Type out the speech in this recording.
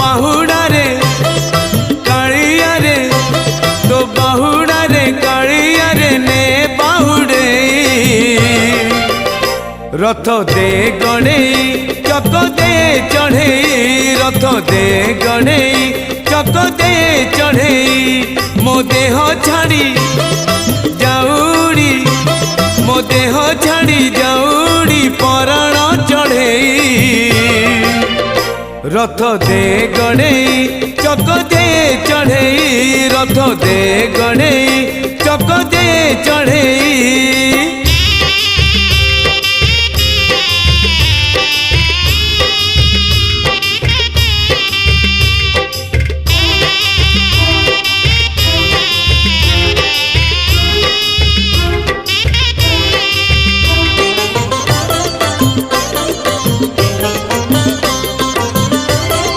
बाहुड़ा रे कालिया रे तो बाहुड़ा रे कालिया रे ने बाहुड़े रथ दे गणे चक दे चढ़े रथ दे गणे चक दे चढ़े मो देह छाड़ी जाऊड़ी मो देह छाड़ी जाऊड़ी पराण चढ़े रथ दे गणे चक दे चढ़े रथ दे गणे चक दे चढ़े।